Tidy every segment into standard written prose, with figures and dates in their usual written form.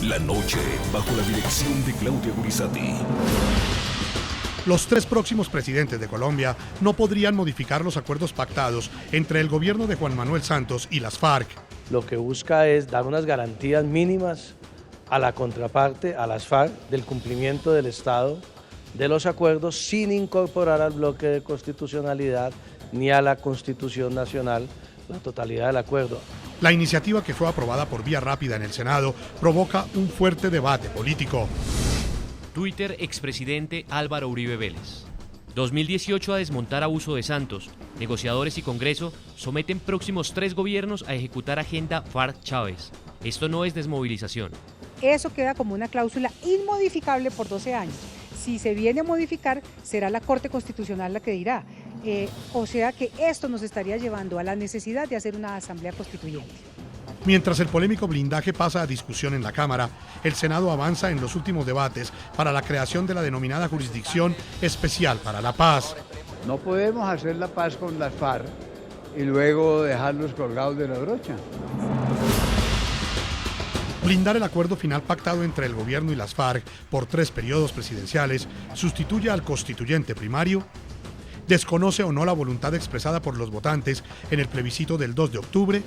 La noche, bajo la dirección de Claudia Gurizati. Los 3 próximos presidentes de Colombia no podrían modificar los acuerdos pactados entre el gobierno de Juan Manuel Santos y las FARC. Lo que busca es dar unas garantías mínimas a la contraparte, a las FARC, del cumplimiento del Estado de los acuerdos sin incorporar al bloque de constitucionalidad ni a la Constitución Nacional la totalidad del acuerdo. La iniciativa, que fue aprobada por vía rápida en el Senado, provoca un fuerte debate político. Twitter, expresidente Álvaro Uribe Vélez. 2018 a desmontar abuso de Santos. Negociadores y Congreso someten próximos 3 gobiernos a ejecutar agenda FARC-Chávez. Esto no es desmovilización. Eso queda como una cláusula inmodificable por 12 años. Si se viene a modificar, será la Corte Constitucional la que dirá. O sea que esto nos estaría llevando a la necesidad de hacer una asamblea constituyente. Mientras el polémico blindaje pasa a discusión en la Cámara, el Senado avanza en los últimos debates para la creación de la denominada Jurisdicción Especial para la Paz. No podemos hacer la paz con las FARC y luego dejarlos colgados de la brocha. Blindar el acuerdo final pactado entre el gobierno y las FARC por 3 periodos presidenciales sustituye al constituyente primario. Desconoce o no la voluntad expresada por los votantes en el plebiscito del 2 de octubre.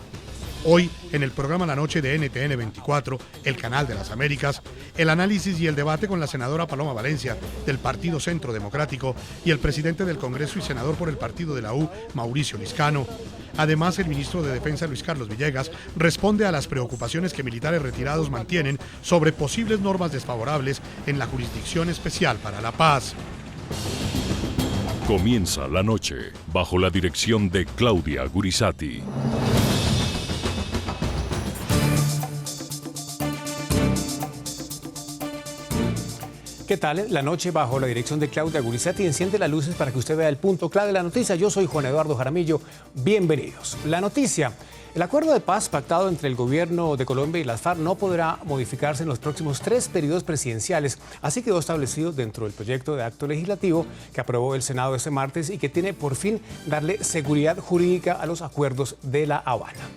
Hoy, en el programa La Noche de NTN 24, el canal de las Américas, el análisis y el debate con la senadora Paloma Valencia, del Partido Centro Democrático, y el presidente del Congreso y senador por el partido de la U, Mauricio Liscano. Además, el ministro de Defensa, Luis Carlos Villegas, responde a las preocupaciones que militares retirados mantienen sobre posibles normas desfavorables en la Jurisdicción Especial para la Paz. Comienza La Noche, bajo la dirección de Claudia Gurizati. ¿Qué tal? La noche, bajo la dirección de Claudia Gurizati, enciende las luces para que usted vea el punto clave de la noticia. Yo soy Juan Eduardo Jaramillo. Bienvenidos. La noticia: el acuerdo de paz pactado entre el gobierno de Colombia y las FARC no podrá modificarse en los próximos 3 periodos presidenciales. Así quedó establecido dentro del proyecto de acto legislativo que aprobó el Senado este martes y que tiene por fin darle seguridad jurídica a los acuerdos de La Habana.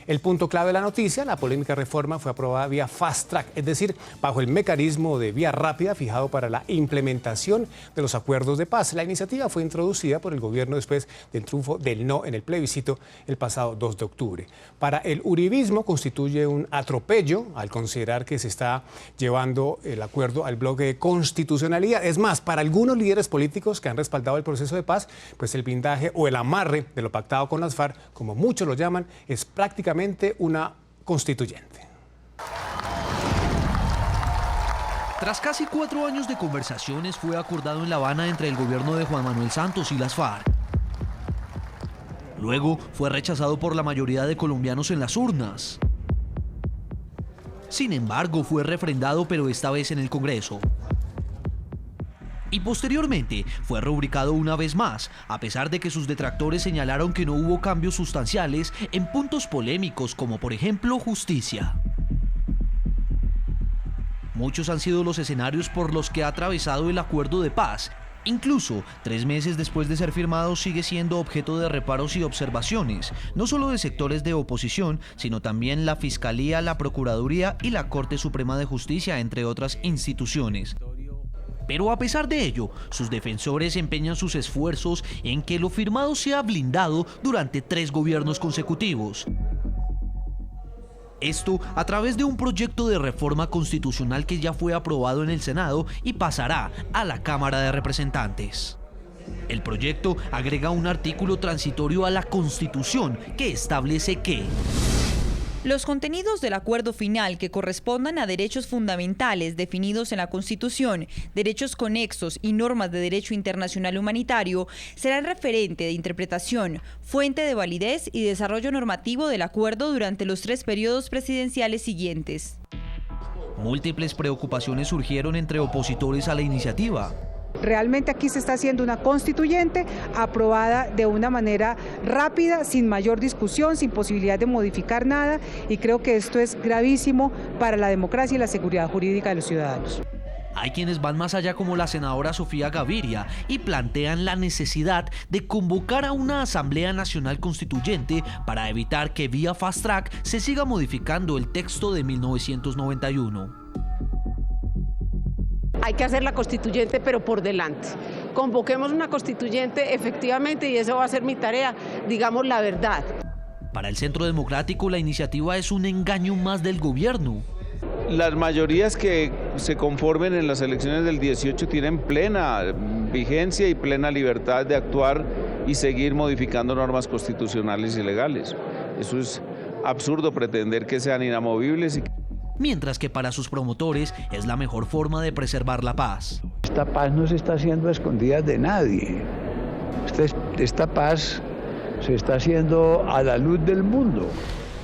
El punto clave de la noticia: la polémica reforma fue aprobada vía fast track, es decir, bajo el mecanismo de vía rápida fijado para la implementación de los acuerdos de paz. La iniciativa fue introducida por el gobierno después del triunfo del no en el plebiscito el pasado 2 de octubre. Para el uribismo constituye un atropello al considerar que se está llevando el acuerdo al bloque de constitucionalidad. Es más, para algunos líderes políticos que han respaldado el proceso de paz, pues el blindaje o el amarre de lo pactado con las FARC, como muchos lo llaman, es prácticamente una constituyente. Tras casi 4 años de conversaciones, fue acordado en La Habana entre el gobierno de Juan Manuel Santos y las FARC. Luego fue rechazado por la mayoría de colombianos en las urnas. Sin embargo, fue refrendado, pero esta vez en el Congreso. Y posteriormente fue rubricado una vez más, a pesar de que sus detractores señalaron que no hubo cambios sustanciales en puntos polémicos como por ejemplo justicia. Muchos han sido los escenarios por los que ha atravesado el acuerdo de paz. Incluso 3 meses después de ser firmado sigue siendo objeto de reparos y observaciones, no solo de sectores de oposición, sino también la Fiscalía, la Procuraduría y la Corte Suprema de Justicia, entre otras instituciones. Pero a pesar de ello, sus defensores empeñan sus esfuerzos en que lo firmado sea blindado durante 3 gobiernos consecutivos. Esto a través de un proyecto de reforma constitucional que ya fue aprobado en el Senado y pasará a la Cámara de Representantes. El proyecto agrega un artículo transitorio a la Constitución que establece que los contenidos del acuerdo final que correspondan a derechos fundamentales definidos en la Constitución, derechos conexos y normas de derecho internacional humanitario serán referente de interpretación, fuente de validez y desarrollo normativo del acuerdo durante los 3 periodos presidenciales siguientes. Múltiples preocupaciones surgieron entre opositores a la iniciativa. Realmente aquí se está haciendo una constituyente aprobada de una manera rápida, sin mayor discusión, sin posibilidad de modificar nada, y creo que esto es gravísimo para la democracia y la seguridad jurídica de los ciudadanos. Hay quienes van más allá, como la senadora Sofía Gaviria, y plantean la necesidad de convocar a una Asamblea Nacional Constituyente para evitar que vía fast track se siga modificando el texto de 1991. hay que hacer la constituyente, pero por delante. Convoquemos una constituyente efectivamente y eso va a ser mi tarea, digamos la verdad. Para el Centro Democrático, la iniciativa es un engaño más del gobierno. Las mayorías que se conformen en las elecciones del 18 tienen plena vigencia y plena libertad de actuar y seguir modificando normas constitucionales y legales. Eso es absurdo pretender que sean inamovibles. Mientras que para sus promotores es la mejor forma de preservar la paz. Esta paz no se está haciendo a escondidas de nadie. Esta paz se está haciendo a la luz del mundo.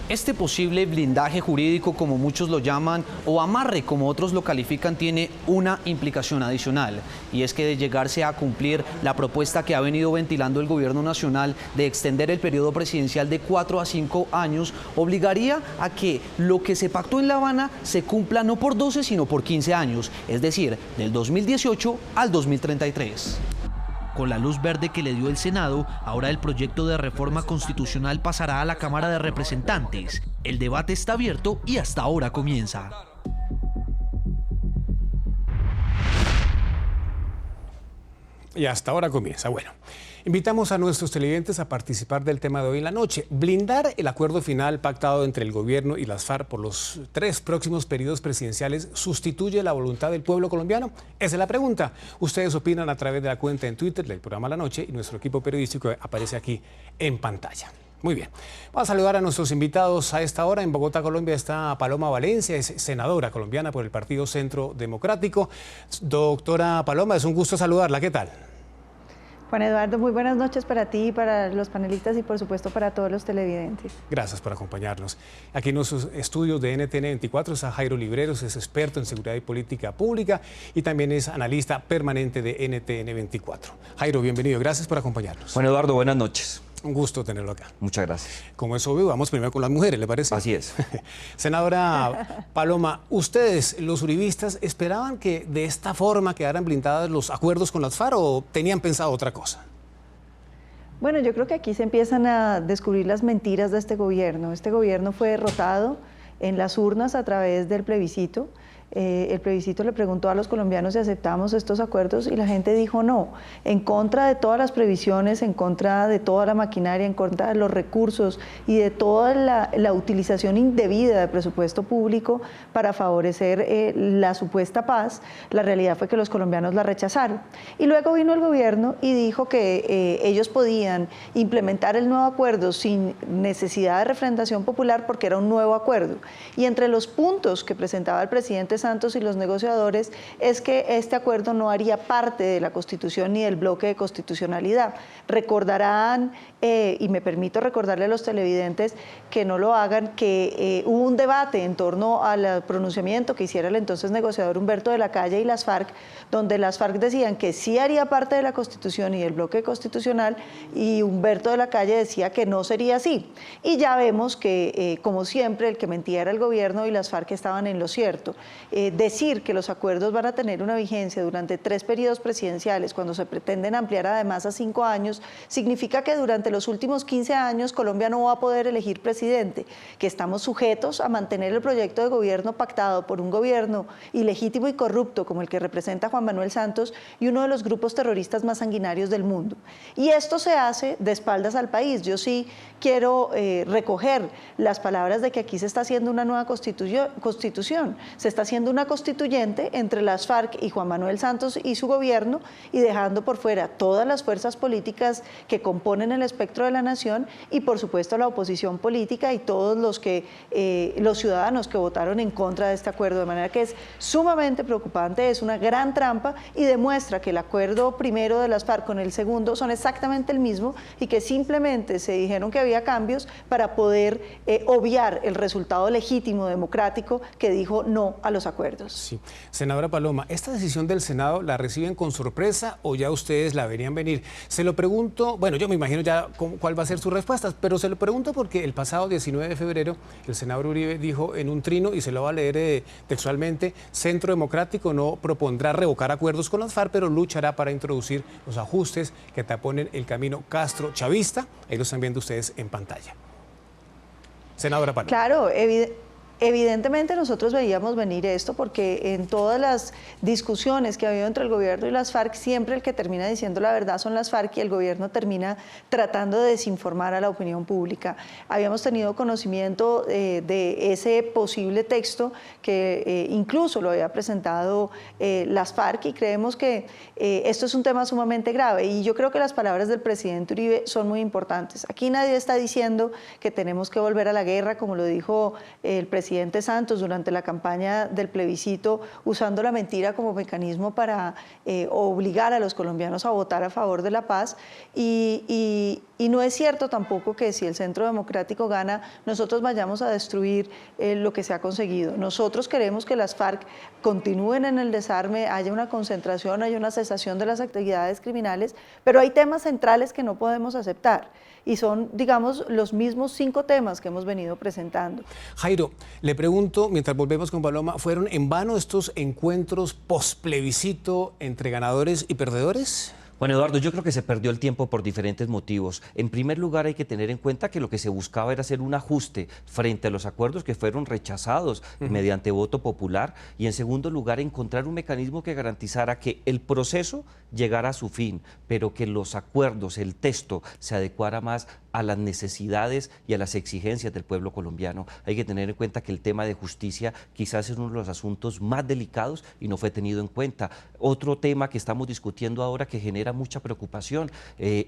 Este posible blindaje jurídico, como muchos lo llaman, o amarre, como otros lo califican, tiene una implicación adicional, y es que de llegarse a cumplir la propuesta que ha venido ventilando el gobierno nacional de extender el periodo presidencial de 4 a 5 años, obligaría a que lo que se pactó en La Habana se cumpla no por 12, sino por 15 años, es decir, del 2018 al 2033. Con la luz verde que le dio el Senado, ahora el proyecto de reforma constitucional pasará a la Cámara de Representantes. El debate está abierto y hasta ahora comienza. Y hasta ahora comienza. Bueno, invitamos a nuestros televidentes a participar del tema de hoy en la noche. Blindar el acuerdo final pactado entre el gobierno y las FARC por los 3 próximos periodos presidenciales ¿sustituye la voluntad del pueblo colombiano? Esa es la pregunta. Ustedes opinan a través de la cuenta en Twitter del programa La Noche y nuestro equipo periodístico aparece aquí en pantalla. Muy bien. Vamos a saludar a nuestros invitados a esta hora. En Bogotá, Colombia, está Paloma Valencia, es senadora colombiana por el Partido Centro Democrático. Doctora Paloma, es un gusto saludarla. ¿Qué tal? Juan Eduardo, muy buenas noches para ti, para los panelistas y por supuesto para todos los televidentes. Gracias por acompañarnos. Aquí en nuestros estudios de NTN 24 está Jairo Libreros, es experto en seguridad y política pública y también es analista permanente de NTN 24. Jairo, bienvenido, gracias por acompañarnos. Juan Eduardo, buenas noches. Un gusto tenerlo acá. Muchas gracias. Como es obvio, vamos primero con las mujeres, ¿le parece? Así es. Senadora Paloma, ¿ustedes, los uribistas, esperaban que de esta forma quedaran blindados los acuerdos con las FARC o tenían pensado otra cosa? Bueno, yo creo que aquí se empiezan a descubrir las mentiras de este gobierno. Este gobierno fue derrotado en las urnas a través del plebiscito. El plebiscito le preguntó a los colombianos si aceptábamos estos acuerdos y la gente dijo no, en contra de todas las previsiones, en contra de toda la maquinaria, en contra de los recursos y de toda la utilización indebida de presupuesto público para favorecer la supuesta paz. La realidad fue que los colombianos la rechazaron. Y luego vino el gobierno y dijo que ellos podían implementar el nuevo acuerdo sin necesidad de refrendación popular porque era un nuevo acuerdo. Y entre los puntos que presentaba el presidente Santos y los negociadores es que este acuerdo no haría parte de la Constitución ni del bloque de constitucionalidad. Recordarán, y me permito recordarle a los televidentes que no lo hagan, que hubo un debate en torno al pronunciamiento que hiciera el entonces negociador Humberto de la Calle y las FARC, donde las FARC decían que sí haría parte de la Constitución y del bloque constitucional, y Humberto de la Calle decía que no sería así. Y ya vemos que, como siempre, el que mentía era el gobierno y las FARC estaban en lo cierto. Decir que los acuerdos van a tener una vigencia durante 3 periodos presidenciales, cuando se pretenden ampliar además a 5 años, significa que durante los últimos 15 años Colombia no va a poder elegir presidente, que estamos sujetos a mantener el proyecto de gobierno pactado por un gobierno ilegítimo y corrupto como el que representa Juan Manuel Santos y uno de los grupos terroristas más sanguinarios del mundo. Y esto se hace de espaldas al país. Yo sí quiero recoger las palabras de que aquí se está haciendo una nueva constitución, se está haciendo una constituyente entre las FARC y Juan Manuel Santos y su gobierno y dejando por fuera todas las fuerzas políticas que componen el espectro de la nación y por supuesto la oposición política y todos los ciudadanos que votaron en contra de este acuerdo, de manera que es sumamente preocupante, es una gran trampa y demuestra que el acuerdo primero de las FARC con el segundo son exactamente el mismo y que simplemente se dijeron que había cambios para poder obviar el resultado legítimo democrático que dijo no a los acuerdos. Sí. Senadora Paloma, ¿esta decisión del Senado la reciben con sorpresa o ya ustedes la verían venir? Se lo pregunto, bueno, yo me imagino ya cuál va a ser su respuesta, pero se lo pregunto porque el pasado 19 de febrero el senador Uribe dijo en un trino, y se lo va a leer textualmente, Centro Democrático no propondrá revocar acuerdos con las FARC, pero luchará para introducir los ajustes que taponen el camino Castro-chavista. Ahí lo están viendo ustedes en pantalla. Senadora Paloma. Claro, Evidentemente nosotros veíamos venir esto porque en todas las discusiones que ha habido entre el gobierno y las FARC, siempre el que termina diciendo la verdad son las FARC y el gobierno termina tratando de desinformar a la opinión pública. Habíamos tenido conocimiento de ese posible texto que incluso lo había presentado las FARC, y creemos que esto es un tema sumamente grave, y yo creo que las palabras del presidente Uribe son muy importantes. Aquí nadie está diciendo que tenemos que volver a la guerra, como lo dijo el presidente Santos durante la campaña del plebiscito, usando la mentira como mecanismo para obligar a los colombianos a votar a favor de la paz, y no es cierto tampoco que si el Centro Democrático gana, nosotros vayamos a destruir lo que se ha conseguido. Nosotros queremos que las FARC continúen en el desarme, haya una concentración, haya una cesación de las actividades criminales, pero hay temas centrales que no podemos aceptar, y son, digamos, los mismos 5 temas que hemos venido presentando. Jairo, le pregunto, mientras volvemos con Paloma, ¿fueron en vano estos encuentros post-plebiscito entre ganadores y perdedores? Bueno, Eduardo, yo creo que se perdió el tiempo por diferentes motivos. En primer lugar, hay que tener en cuenta que lo que se buscaba era hacer un ajuste frente a los acuerdos que fueron rechazados mediante voto popular, y en segundo lugar, encontrar un mecanismo que garantizara que el proceso llegara a su fin, pero que los acuerdos, el texto, se adecuara más a las necesidades y a las exigencias del pueblo colombiano. Hay que tener en cuenta que el tema de justicia quizás es uno de los asuntos más delicados y no fue tenido en cuenta. Otro tema que estamos discutiendo ahora que genera mucha preocupación,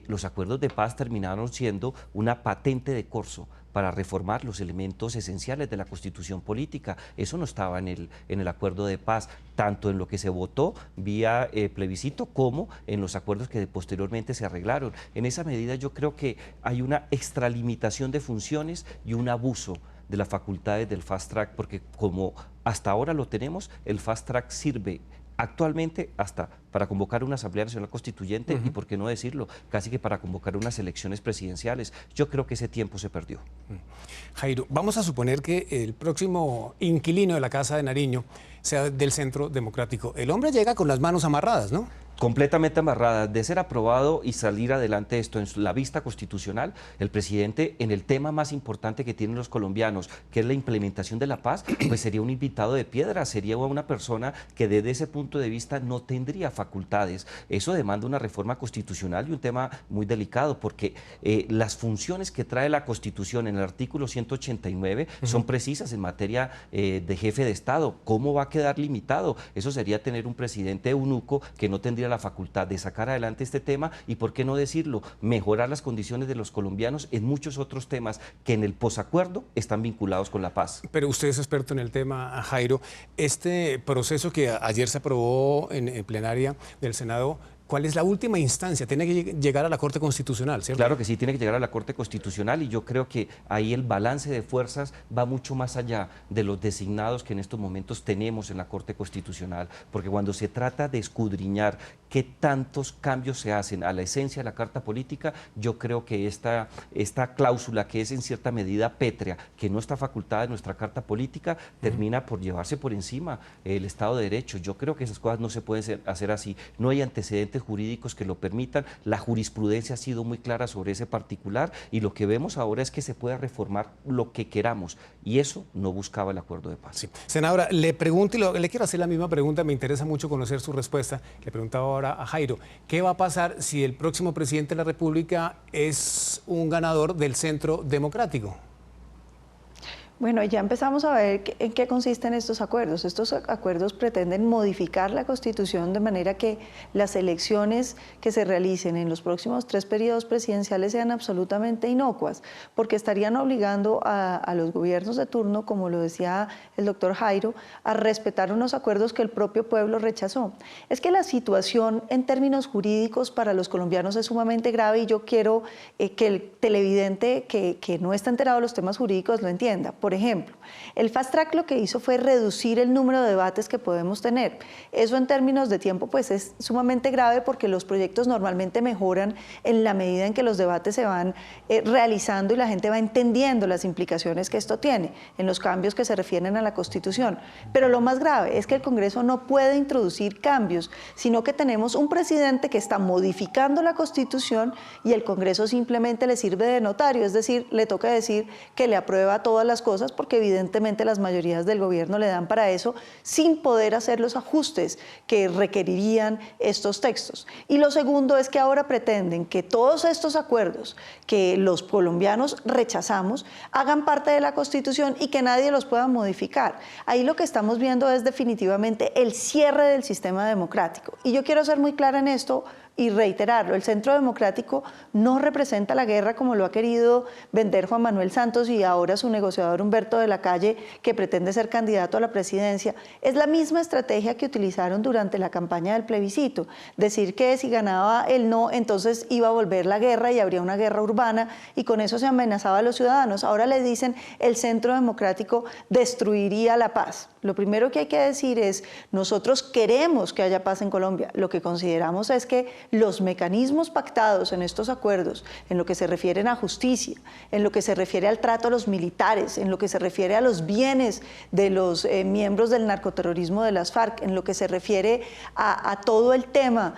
los acuerdos de paz terminaron siendo una patente de corso para reformar los elementos esenciales de la Constitución política. Eso no estaba en el acuerdo de paz, tanto en lo que se votó vía plebiscito como en los acuerdos que posteriormente se arreglaron. En esa medida yo creo que hay una extralimitación de funciones y un abuso de las facultades del fast track, porque como hasta ahora lo tenemos, el fast track sirve actualmente hasta para convocar una Asamblea Nacional Constituyente y, por qué no decirlo, casi que para convocar unas elecciones presidenciales. Yo creo que ese tiempo se perdió. Jairo, vamos a suponer que el próximo inquilino de la Casa de Nariño sea del Centro Democrático. El hombre llega con las manos amarradas, ¿no? Completamente amarrada. De ser aprobado y salir adelante esto en la vista constitucional, el presidente, en el tema más importante que tienen los colombianos, que es la implementación de la paz, pues sería un invitado de piedra, sería una persona que desde ese punto de vista no tendría facultades. Eso demanda una reforma constitucional y un tema muy delicado, porque las funciones que trae la Constitución en el artículo 189 son precisas en materia de jefe de Estado. ¿Cómo va a quedar limitado? Eso sería tener un presidente eunuco que no tendría la facultad de sacar adelante este tema y, por qué no decirlo, mejorar las condiciones de los colombianos en muchos otros temas que en el posacuerdo están vinculados con la paz. Pero usted es experto en el tema, Jairo. Este proceso que ayer se aprobó en plenaria del Senado, ¿cuál es la última instancia? Tiene que llegar a la Corte Constitucional, ¿cierto? Claro que sí, tiene que llegar a la Corte Constitucional, y yo creo que ahí el balance de fuerzas va mucho más allá de los designados que en estos momentos tenemos en la Corte Constitucional, porque cuando se trata de escudriñar qué tantos cambios se hacen a la esencia de la Carta Política, yo creo que esta cláusula, que es en cierta medida pétrea, que no está facultada en nuestra Carta Política, termina por llevarse por encima el Estado de Derecho. Yo creo que esas cosas no se pueden hacer así. No hay antecedentes jurídicos que lo permitan. La jurisprudencia ha sido muy clara sobre ese particular, y lo que vemos ahora es que se pueda reformar lo que queramos, y eso no buscaba el acuerdo de paz. Sí. Senadora, le pregunto, y le quiero hacer la misma pregunta, me interesa mucho conocer su respuesta. Le preguntaba ahora a Jairo, ¿qué va a pasar si el próximo presidente de la República es un ganador del Centro Democrático? Bueno, ya empezamos a ver en qué consisten estos acuerdos. Estos acuerdos pretenden modificar la Constitución de manera que las elecciones que se realicen en los próximos 3 periodos presidenciales sean absolutamente inocuas, porque estarían obligando a los gobiernos de turno, como lo decía el doctor Jairo, a respetar unos acuerdos que el propio pueblo rechazó. Es que la situación en términos jurídicos para los colombianos es sumamente grave, y yo quiero que el televidente que no está enterado de los temas jurídicos lo entienda. Por ejemplo, el fast track lo que hizo fue reducir el número de debates que podemos tener. Eso en términos de tiempo pues es sumamente grave, porque los proyectos normalmente mejoran en la medida en que los debates se van realizando y la gente va entendiendo las implicaciones que esto tiene en los cambios que se refieren a la Constitución. Pero lo más grave es que el Congreso no puede introducir cambios, sino que tenemos un presidente que está modificando la Constitución y el Congreso simplemente le sirve de notario, es decir, le toca decir que le aprueba todas las cosas cosas porque evidentemente las mayorías del gobierno le dan para eso sin poder hacer los ajustes que requerirían estos textos. Y lo segundo es que ahora pretenden que todos estos acuerdos que los colombianos rechazamos hagan parte de la Constitución y que nadie los pueda modificar. Ahí lo que estamos viendo es definitivamente el cierre del sistema democrático. Y yo quiero ser muy clara en esto y reiterarlo, el Centro Democrático no representa la guerra como lo ha querido vender Juan Manuel Santos y ahora su negociador Humberto de la Calle, que pretende ser candidato a la presidencia. Es la misma estrategia que utilizaron durante la campaña del plebiscito, decir que si ganaba el no, entonces iba a volver la guerra y habría una guerra urbana y con eso se amenazaba a los ciudadanos. Ahora le dicen el Centro Democrático destruiría la paz. Lo primero que hay que decir es, nosotros queremos que haya paz en Colombia, lo que consideramos es que los mecanismos pactados en estos acuerdos, en lo que se refieren a justicia, en lo que se refiere al trato a los militares, en lo que se refiere a los bienes de los miembros del narcoterrorismo de las FARC, en lo que se refiere a todo el tema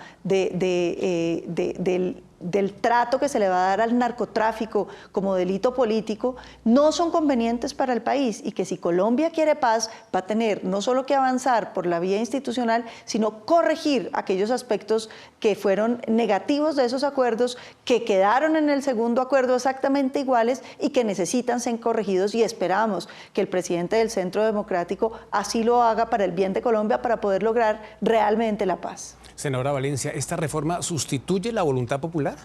del trato que se le va a dar al narcotráfico como delito político, no son convenientes para el país y que si Colombia quiere paz va a tener no solo que avanzar por la vía institucional, sino corregir aquellos aspectos que fueron negativos de esos acuerdos, que quedaron en el segundo acuerdo exactamente iguales y que necesitan ser corregidos y esperamos que el presidente del Centro Democrático así lo haga para el bien de Colombia para poder lograr realmente la paz. Senadora Valencia, ¿esta reforma sustituye la voluntad popular?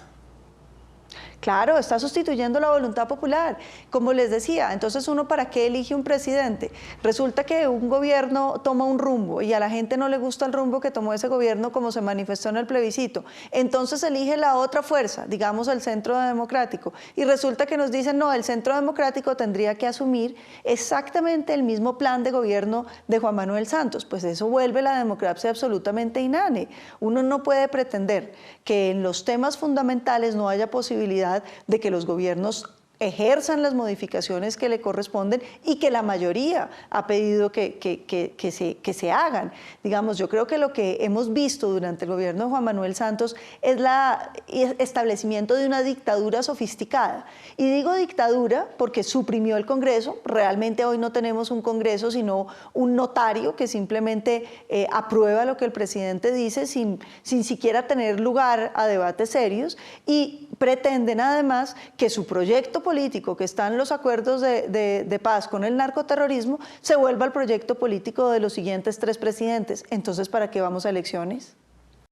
Claro, está sustituyendo la voluntad popular. Como les decía, entonces uno ¿para qué elige un presidente? Resulta que un gobierno toma un rumbo y a la gente no le gusta el rumbo que tomó ese gobierno como se manifestó en el plebiscito. Entonces elige la otra fuerza, digamos el Centro Democrático. Y resulta que nos dicen, no, el Centro Democrático tendría que asumir exactamente el mismo plan de gobierno de Juan Manuel Santos. Pues eso vuelve la democracia absolutamente inane. Uno no puede pretender que en los temas fundamentales no haya posibilidad de que los gobiernos ejerzan las modificaciones que le corresponden y que la mayoría ha pedido que se hagan. Digamos, yo creo que lo que hemos visto durante el gobierno de Juan Manuel Santos es el establecimiento de una dictadura sofisticada. Y digo dictadura porque suprimió el Congreso. Realmente hoy no tenemos un Congreso, sino un notario que simplemente aprueba lo que el presidente dice sin siquiera tener lugar a debates serios y pretenden además que su proyecto político que está en los acuerdos de paz con el narcoterrorismo se vuelva el proyecto político de los siguientes 3 presidentes. Entonces, ¿para qué vamos a elecciones?